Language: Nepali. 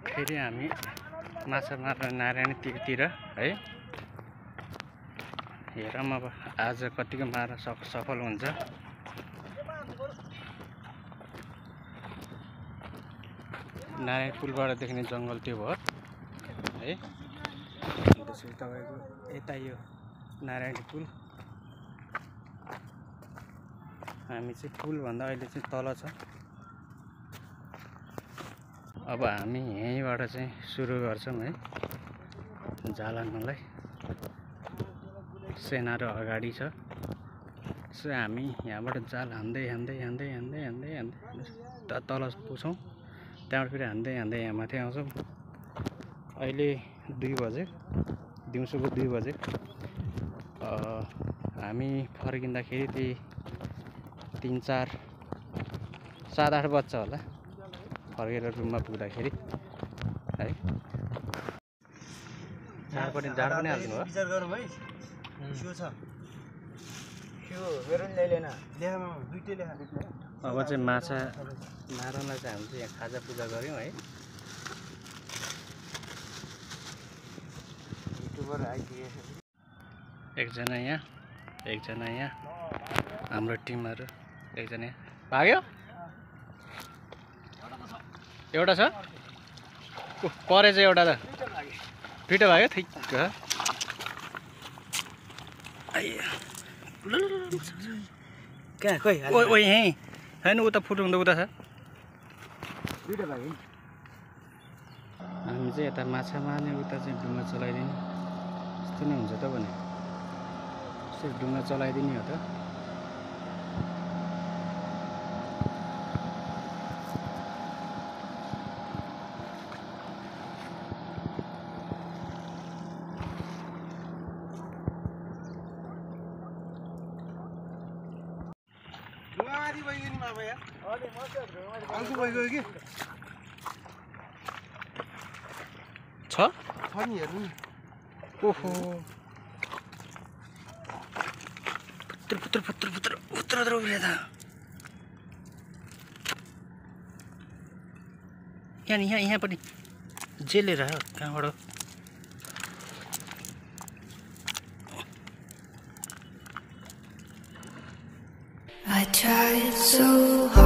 फेरि हामी माछा मार्न नारायणी तीरतिर है। हेरौँ अब आज कतिको मार्न सफल हुन्छ। नारायणी पुलबाट देख्ने जङ्गल त्यो भयो है। त्यसपछि तपाईँको यता यो नारायणी पुल, हामी चाहिँ पुलभन्दा अहिले चाहिँ तल छ। अब हामी यहीँबाट चाहिँ सुरु गर्छौँ है जाल हान्नलाई। सेनाहरू अगाडि छ, सो हामी यहाँबाट जाल हान्दै हान्दै हान्दै हान्दै हान्दै हान्दै तल पुग्छौँ। त्यहाँबाट फेरि हान्दै हान्दै यहाँ माथि आउँछौँ। अहिले 2 बजे, दिउँसोको 2 बजे। हामी फर्किँदाखेरि त्यही 3-4, 7-8 बज्छ होला फर्केर रुममा पुग्दाखेरि है। जाँड पनि हाल्दिनु हो। विचार गरौँ है। त्यो छ त्यो मेरो ल्याइलेन लेखामा दुईटै लेखा लेख्नु। अब चाहिँ माछा मार्नलाई चाहिँ हामी चाहिँ यहाँ खाजा पूजा गऱ्यौँ है। युट्युबर आइदिए एकजना यहाँ, एकजना यहाँ, हाम्रो टिमहरू एकजना यहाँ भाग्यो। एउटा छ परे चाहिँ एउटा त दुईटा भाग्यो। ठिक कहाँ खोइ ओ यहीँ होइन, उता फुटुङ त उता छ। दुईटा भाग्यो। हामी चाहिँ यता माछा मार्ने उता चाहिँ डुङ्गा चलाइदिने यस्तो नै हुन्छ त भने। यसो डुङ्गा चलाइदिने हो त। छ नि हेर्नु नि। ओहो पुत्र पुत्र पुत्र पुत्र पुत्र उब्रिया त। यहाँ पनि जेलेर कहाँबाट I tried so hard